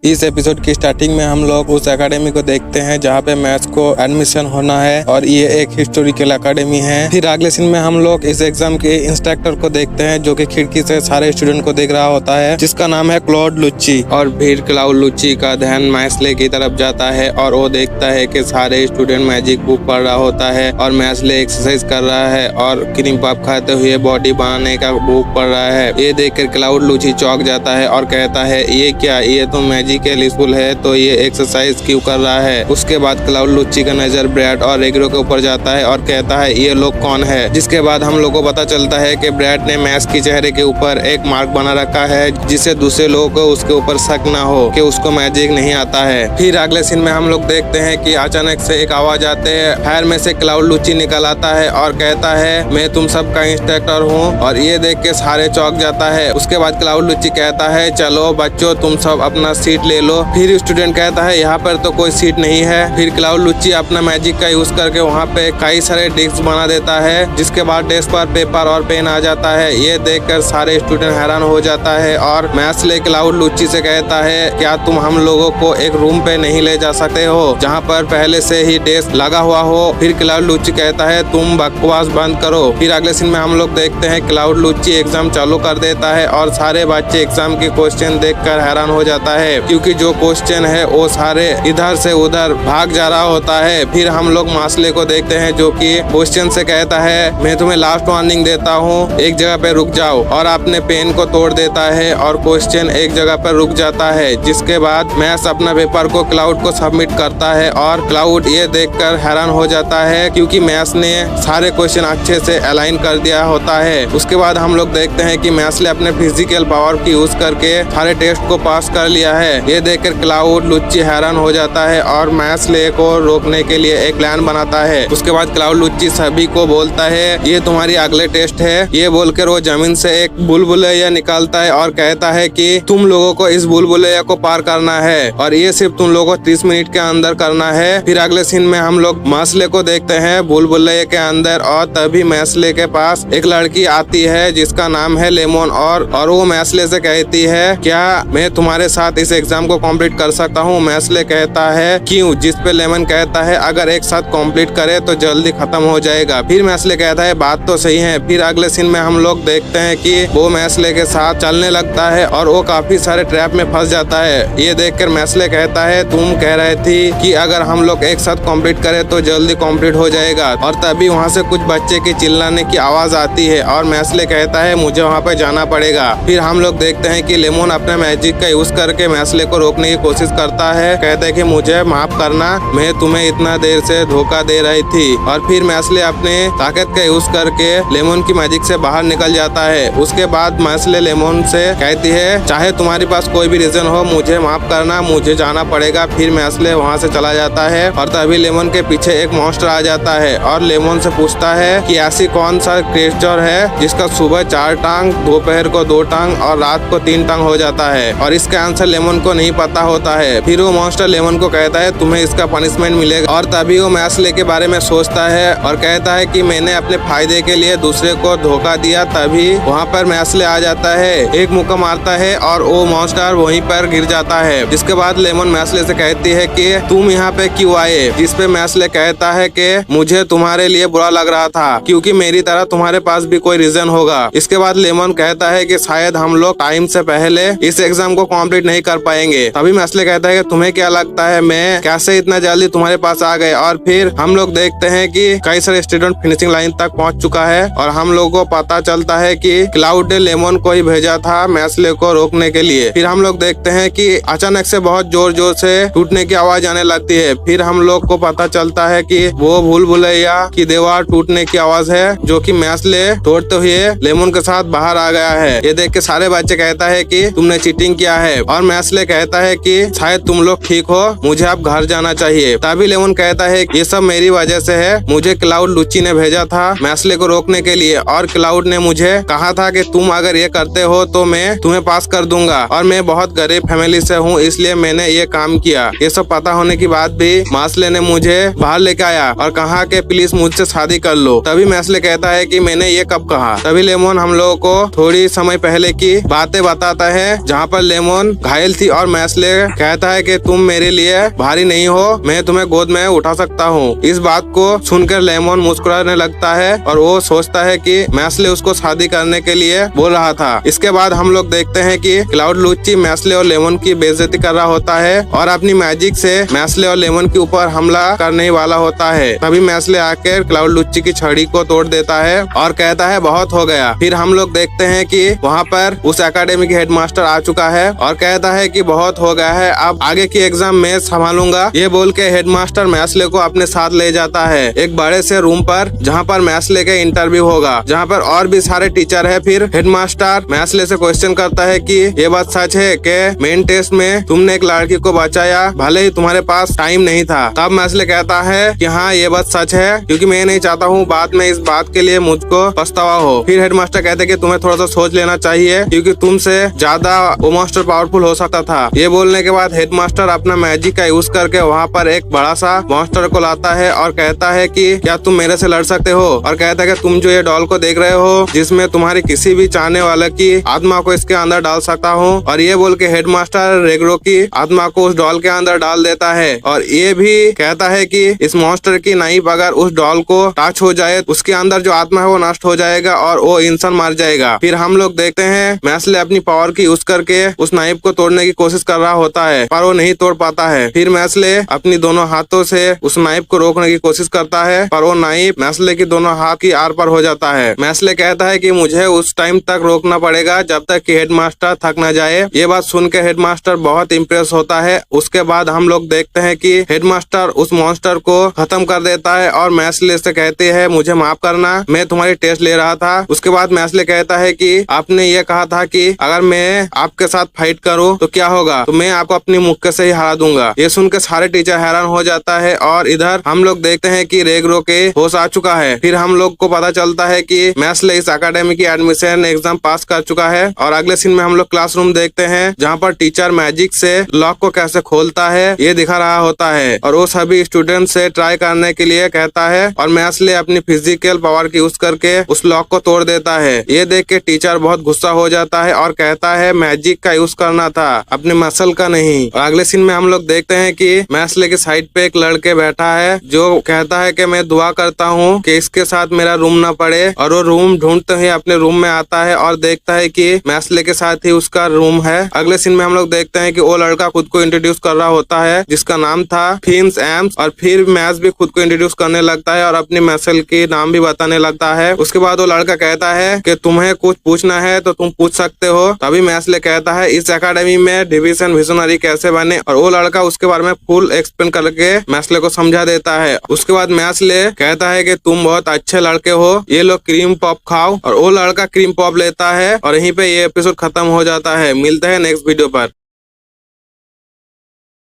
इस एपिसोड की स्टार्टिंग में हम लोग उस एकेडमी को देखते हैं जहाँ पे मैथ्स को एडमिशन होना है और ये एक हिस्टोरिकल एकेडमी है। फिर अगले सीन में हम लोग इस एग्जाम के इंस्ट्रक्टर को देखते हैं जो कि खिड़की से सारे स्टूडेंट को देख रहा होता है, जिसका नाम है क्लाउड लुच्ची। और फिर क्लाउड लुच्ची का ध्यान मैथ्सले की तरफ जाता है और वो देखता है कि सारे स्टूडेंट मैजिक बुक पढ़ रहा होता है और मैथ्सले एक्सरसाइज कर रहा है और क्रीम पफ खाते हुए बॉडी बनाने का बुक पढ़ रहा है। ये देखकर क्लाउड लुच्ची चौंक जाता है और कहता है ये क्या, ये तो मैजिकल स्कूल है तो ये एक्सरसाइज क्यों कर रहा है। उसके बाद क्लाउड लुच्ची का नजर ब्रैड और रेगरो के ऊपर जाता है और कहता है ये लोग कौन है। जिसके बाद हम लोग को पता चलता है कि ब्रैड ने मैक्स के चेहरे के ऊपर एक मार्क बना रखा है जिससे दूसरे लोगों को उसके ऊपर शक ना हो कि उसको मैजिक नहीं आता है। फिर अगले सीन में हम लोग देखते हैं कि अचानक से एक आवाज आते है, फायर में से क्लाउड लुच्ची निकल आता है और कहता है मैं तुम सबका इंस्ट्रक्टर हूँ। और ये देख के सारे चौंक जाता है। उसके बाद क्लाउड लुच्ची कहता है चलो बच्चों तुम सब अपना सीट ले लो। फिर स्टूडेंट कहता है यहाँ पर तो कोई सीट नहीं है। फिर क्लाउड लुच्ची अपना मैजिक का यूज करके वहाँ पे कई सारे डेस्क बना देता है, जिसके बाद डेस्क पर पेपर और पेन आ जाता है। ये देखकर सारे स्टूडेंट हैरान हो जाता है और मैथ्सले क्लाउड लुच्ची से कहता है क्या तुम हम लोगों को एक रूम पे नहीं ले जा सकते हो जहाँ पर पहले से ही डेस्क लगा हुआ हो। फिर क्लाउड लुच्ची कहता है तुम बकवास बंद करो। फिर अगले सीन में हम लोग देखते हैं क्लाउड लुच्ची एग्जाम चालू कर देता है और सारे बच्चे एग्जाम के क्वेश्चन देखकर हैरान हो जाता है क्योंकि जो क्वेश्चन है वो सारे इधर से उधर भाग जा रहा होता है। फिर हम लोग मैथ्सले को देखते हैं जो कि क्वेश्चन से कहता है मैं तुम्हें लास्ट वार्निंग देता हूँ, एक जगह पे रुक जाओ। और अपने पेन को तोड़ देता है और क्वेश्चन एक जगह पर रुक जाता है। जिसके बाद मैथ्स अपना पेपर को क्लाउड को सबमिट करता है और क्लाउड ये देखकर हैरान हो जाता है क्योंकि मैथ्स ने सारे क्वेश्चन अच्छे से अलाइन कर दिया होता है। उसके बाद हम लोग देखते हैं कि मैथ्सले अपने फिजिकल पावर की यूज करके सारे टेस्ट को पास कर लिया है। ये देखकर क्लाउड लुच्ची हैरान हो जाता है और मैथ्सले को रोकने के लिए एक प्लान बनाता है। उसके बाद क्लाउड लुच्ची सभी को बोलता है ये तुम्हारी अगले टेस्ट है। ये बोलकर वो जमीन से एक बुलबुलैया निकालता है और कहता है कि तुम लोगों को इस बुलबुलैया को पार करना है और ये सिर्फ तुम लोगों को 30 मिनट के अंदर करना है। फिर अगले सीन में हम लोग मैथ्सले को देखते हैं बुलबुलैया के अंदर और तभी मैथ्सले के पास एक लड़की आती है जिसका नाम है लेमन और वो मैथ्सले से कहती है क्या मैं तुम्हारे साथ इस एग्जाम को कंप्लीट कर सकता हूँ। मैथ्सले कहता है क्यों, जिस पे लेमन कहता है अगर एक साथ कंप्लीट करे तो जल्दी खत्म हो जाएगा। फिर मैथ्सले कहता है बात तो सही है। फिर अगले सीन में हम लोग देखते हैं कि वो मैथ्सले के साथ चलने लगता है और वो काफी सारे ट्रैप में फंस जाता है। ये देखकर मैथ्सले कहता है तुम कह रहे थी कि अगर हम लोग एक साथ कंप्लीट करें तो जल्दी कंप्लीट हो जाएगा। और तभी वहाँ से कुछ बच्चे की चिल्लाने की आवाज आती है और मैथ्सले कहता है मुझे वहाँ पे जाना पड़ेगा। फिर हम लोग देखते हैं कि लेमन अपने मैजिक का यूज करके मैथ्सले को रोकने की कोशिश करता है। कहता है कि मुझे माफ करना, मैं तुम्हें इतना देर से धोखा दे रही थी। और फिर मैथ्सले अपने ताकत का यूज करके लेमन की मैजिक से बाहर निकल जाता है। उसके बाद मैथ्सले लेमन से कहती है चाहे तुम्हारे पास कोई भी रीजन हो मुझे माफ करना, मुझे जाना पड़ेगा। फिर मैथ्सले वहाँ से चला जाता है और तभी लेमन के पीछे एक मॉन्स्टर आ जाता है और लेमन से पूछता है कि ऐसी कौन सा क्रिएचर है जिसका सुबह 4 टांग, दोपहर को 2 टांग और रात को 3 टांग हो जाता है। और इसका आंसर लेमन को नहीं पता होता है। फिर वो मॉन्स्टर लेमन को कहता है तुम्हें इसका पनिशमेंट मिलेगा। और तभी वो मैथ्सले के बारे में सोचता है और कहता है कि मैंने अपने फायदे के लिए दूसरे को धोखा दिया। तभी वहाँ पर मैथ्सले आ जाता है, एक मुक्का मारता है और वो मॉन्स्टर वहीं पर गिर जाता है। जिसके बाद लेमन मैथ्सले से कहती है कि तुम यहाँ पे क्यों आए। जिस पे मैथ्सले कहता है कि मुझे तुम्हारे लिए बुरा लग रहा था क्योंकि मेरी तरह तुम्हारे पास भी कोई रीजन होगा। इसके बाद लेमन कहता है कि शायद हम लोग टाइम से पहले इस एग्जाम को कंप्लीट नहीं कर पाएंगे। तभी मैथ्सले कहता है कि तुम्हें क्या लगता है मैं कैसे इतना जल्दी तुम्हारे पास आ गए। और फिर हम लोग देखते हैं कि कई सारे स्टूडेंट फिनिशिंग लाइन तक पहुंच चुका है और हम लोग को पता चलता है कि क्लाउड ने लेमन को ही भेजा था मैथ्सले को रोकने के लिए। फिर हम लोग देखते हैं कि अचानक से बहुत जोर जोर से टूटने की आवाज आने लगती है। फिर हम लोग को पता चलता है कि वो भूलभुलैया की दीवार टूटने की आवाज है जो कि मैथ्सले तोड़ते हुए लेमन के साथ बाहर आ गया है। ये देख के सारे बच्चे कहता है कि तुमने चीटिंग किया है और मैथ्सले कहता है कि शायद तुम लोग ठीक हो, मुझे अब घर जाना चाहिए। तभी लेमन कहता है ये सब मेरी वजह से है, मुझे क्लाउड लुच्ची ने भेजा था मैथ्सले को रोकने के लिए और क्लाउड ने मुझे कहा था कि तुम अगर ये करते हो तो मैं तुम्हें पास कर दूंगा और मैं बहुत गरीब फैमिली से हूँ इसलिए मैंने ये काम किया। ये सब पता होने के बाद भी मैथ्सले ने मुझे बाहर लेके आया और कहा कि प्लीज मुझसे शादी कर लो। तभी मैथ्सले कहता है कि मैंने ये कब कहा। तभी लेमन हम लोगों को थोड़ी समय पहले की बातें बताता है जहाँ पर लेमन घायल थी और मैसले कहता है कि तुम मेरे लिए भारी नहीं हो, मैं तुम्हें गोद में उठा सकता हूँ। इस बात को सुनकर लेमन मुस्कुराने लगता है और वो सोचता है कि मैसले उसको शादी करने के लिए बोल रहा था। इसके बाद हम लोग देखते हैं कि क्लाउड लुच्ची मैसले और लेमन की बेइज्जती कर रहा होता है और अपनी मैजिक से मैसले और लेमन के ऊपर हमला करने वाला होता है। तभी मैसले आकर क्लाउड लुच्ची की छड़ी को तोड़ देता है और कहता है बहुत हो गया। फिर हम लोग देखते हैं कि वहाँ पर उस एकेडमी के हेडमास्टर आ चुका है और कहता है कि बहुत हो गया है, अब आगे की एग्जाम मैं संभालूंगा। ये बोल के हेडमास्टर मैसले को अपने साथ ले जाता है एक बड़े से रूम पर, जहाँ पर मैसले के इंटरव्यू होगा, जहाँ पर और भी सारे टीचर है। फिर हेडमास्टर मैसले से क्वेश्चन करता है कि ये बात सच है कि मेन टेस्ट में तुमने एक लड़की को बचाया भले ही तुम्हारे पास टाइम नहीं था। तब मैसले कहता है कि हाँ ये बात सच है, क्योंकि मैं नहीं चाहता हूँ बाद में इस बात के लिए मुझको पछतावा हो। फिर हेडमास्टर कहते कि तुम्हें थोड़ा सा सोच लेना चाहिए, क्योंकि तुमसे ज्यादा वो मास्टर पावरफुल हो सकता था। ये बोलने के बाद हेडमास्टर अपना मैजिक का यूज करके वहाँ पर एक बड़ा सा मॉन्स्टर को लाता है और कहता है कि क्या तुम मेरे से लड़ सकते हो। और कहता है कि तुम जो ये डॉल को देख रहे हो, जिसमें तुम्हारी किसी भी चाहने वाले की आत्मा को इसके अंदर डाल सकता हूँ। और ये बोल के हेडमास्टर रेगरो की आत्मा को उस डॉल के अंदर डाल देता है और ये भी कहता है कि इस मॉन्स्टर की नाइफ अगर उस डॉल को टच हो जाए, उसके अंदर जो आत्मा है वो नष्ट हो जाएगा और वो इंसान मर जाएगा। फिर हम लोग देखते हैं मैसले अपनी पावर की यूज करके उस नाइफ को तोड़ने की कोशिश कर रहा होता है, पर वो नहीं तोड़ पाता है। फिर मैसले अपनी दोनों हाथों से उस नाइफ को रोकने की कोशिश करता है, पर वो नाइफ मैसले की दोनों हाथ की आर पार हो जाता है। मैसले कहता है कि मुझे उस टाइम तक रोकना पड़ेगा जब तक कि हेडमास्टर थक न जाए। ये बात सुन के हेडमास्टर बहुत इम्प्रेस होता है। उसके बाद हम लोग देखते हैं कि हेडमास्टर उस मॉन्स्टर को खत्म कर देता है और मैसले से कहते हैं मुझे माफ करना, मैं तुम्हारी टेस्ट ले रहा था। उसके बाद मैसले कहता है कि आपने ये कहा था कि अगर मैं आपके साथ फाइट करूं तो क्या होगा, तो मैं आपको अपनी मुक्के से ही हरा दूंगा। ये सुन के सारे टीचर हैरान हो जाता है और इधर हम लोग देखते हैं कि रेगरो के होश आ चुका है। फिर हम लोग को पता चलता है कि मैसले इस एकेडमी की एडमिशन एग्जाम पास कर चुका है। और अगले सीन में हम लोग क्लासरूम देखते हैं, जहाँ पर टीचर मैजिक से लॉक को कैसे खोलता है ये दिखा रहा होता है और वो सभी स्टूडेंट से ट्राई करने के लिए कहता है और मैसले अपनी फिजिकल पावर की यूज करके उस लॉक को तोड़ देता है। ये देख के टीचर बहुत गुस्सा हो जाता है और कहता है मैजिक का यूज करना था, अपने मसल का नहीं। और अगले सीन में हम लोग देखते हैं कि मैसले के साइड पे एक लड़के बैठा है जो कहता है कि मैं दुआ करता हूँ कि इसके साथ मेरा रूम ना पड़े। और वो रूम ढूंढते ही अपने रूम में आता है और देखता है कि मैसले के साथ ही उसका रूम है। अगले सीन में हम लोग देखते हैं कि वो लड़का खुद को इंट्रोड्यूस कर रहा होता है, जिसका नाम था फिन्स एम्स। और फिर मैस भी खुद को इंट्रोड्यूस करने लगता है और अपनी मैसल के नाम भी बताने लगता है। उसके बाद वो लड़का कहता है कि तुम्हें कुछ पूछना है तो तुम पूछ सकते हो। तभी मैसले कहता है इस एकेडमी में डिवीजन विजनरी कैसे बने, और वो लड़का उसके बारे में फुल एक्सप्लेन करके मैसले को समझा देता है। उसके बाद मैसले कहता है कि तुम बहुत अच्छे लड़के हो, ये लोग क्रीम पॉप खाओ। और वो लड़का क्रीम पॉप लेता है और यहीं पे ये एपिसोड खत्म हो जाता है। मिलते हैं नेक्स्ट वीडियो पर।